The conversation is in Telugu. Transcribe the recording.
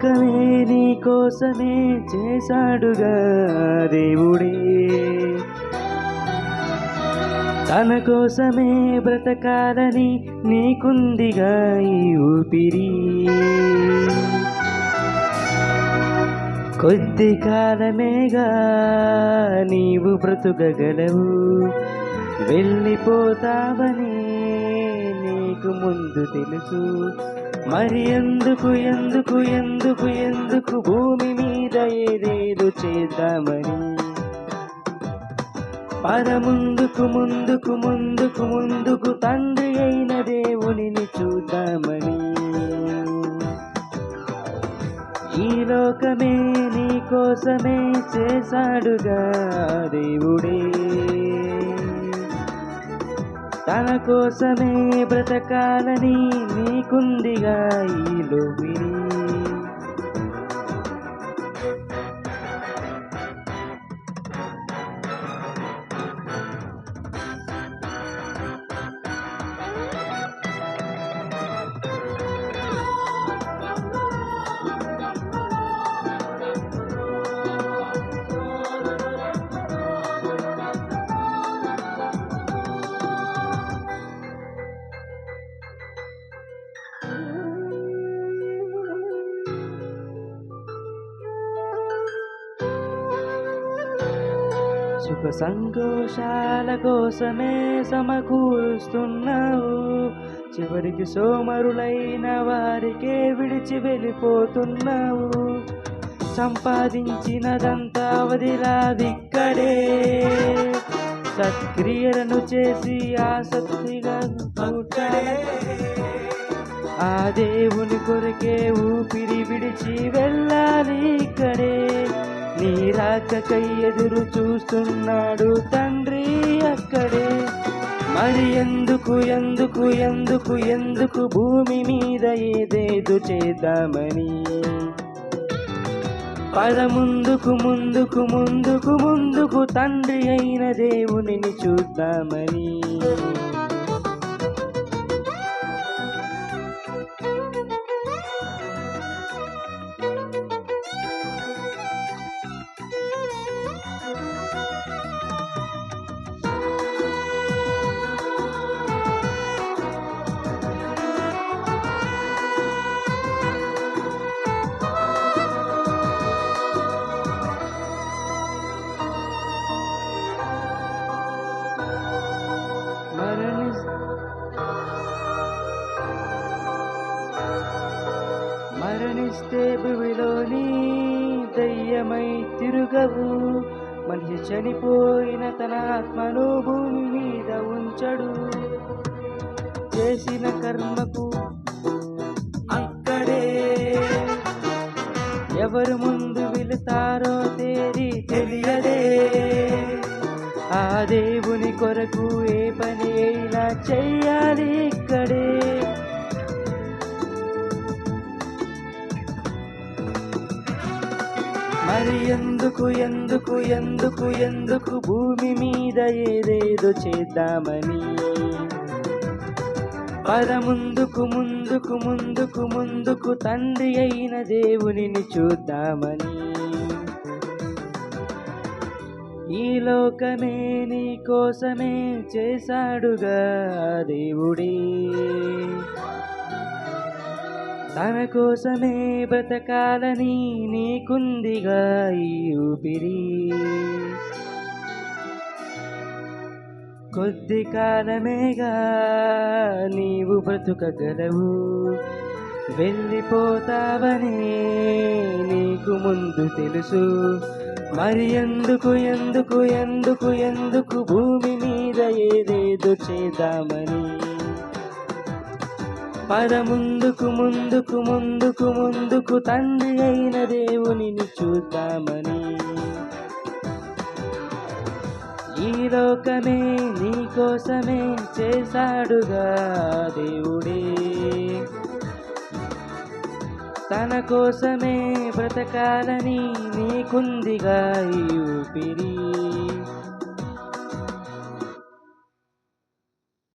లోకమే నీ కోసమే చేశాడుగా దేవుడే, తన కోసమే బ్రతకాలని నీకుందిగా ఈ ఊపిరి. కొద్ది కాలమేగా నీవు బ్రతుకగలవు, వెళ్ళిపోతావని నీకు ముందు తెలుసు. మరి ఎందుకు ఎందుకు ఎందుకు ఎందుకు భూమి మీద ఏదేదో చేద్దామని, పద ముందుకు ముందుకు ముందుకు ముందుకు తండ్రి అయిన దేవునిని చూద్దామని. ఈ లోకమే నీ కోసమే చేశాడుగా దేవుడే, తన కోసమే బ్రతకాలని నీకుందిగా ఈ లోబిరి. సుఖ సంతోషాల కోసమే సమకూరుస్తున్నావు, చివరికి సోమరులైన వారికే విడిచి వెళ్ళిపోతున్నావు. సంపాదించినదంతా వదిలాదిక్కడే, సత్క్రియలను చేసి ఆసక్తిగా ఆ దేవుని కొరకే ఊపిరి విడిచి వెళ్ళాలి ఇక్కడే. నీ రాకకై ఎదురు చూస్తున్నాడు తండ్రి అక్కడే. మరి ఎందుకు ఎందుకు ఎందుకు ఎందుకు భూమి మీద ఏదేదో చేద్దామని, పద ముందుకు ముందుకు ముందుకు ముందుకు తండ్రి అయిన దేవునిని చూద్దామని. మరణిస్తే భూమిలోని దయ్యమై తిరుగవు, మనిషి చనిపోయిన తన ఆత్మను భూమి మీద ఉంచడు. చేసిన కర్మకు అక్కడే ఎవరు ముందు వెళతారో తేదీ తెలియదే. ఆ దేవుని కొరకు ఏ పని అయినా చెయ్యాలి ఇక్కడే. మరి ఎందుకు ఎందుకు ఎందుకు ఎందుకు భూమి మీద ఏదేదో చేద్దామని, పద ముందుకు ముందుకు ముందుకు ముందుకు తండ్రి అయిన దేవునిని చూద్దామని. ఈ లోకమే నీ కోసమే చేశాడుగా దేవుడే, తన కోసమే బ్రతకాలని నీకుందిగా ఈ ఊపిరి. కొద్ది కాలమేగా నీవు బ్రతుకగలవు, వెళ్ళిపోతావని నీకు ముందు తెలుసు. మరి ఎందుకు ఎందుకు ఎందుకు ఎందుకు భూమి మీద ఏదేదో చేద్దామని, పద ముందుకు ముందుకు ముందుకు ముందుకు తండ్రి అయిన దేవునిని చూద్దామని. ఈ లోకమే నీ కోసమే చేశాడుగా దేవుడే, తన కోసమే బ్రతకాలని నీకుందిగా ఈ ఊపిరి.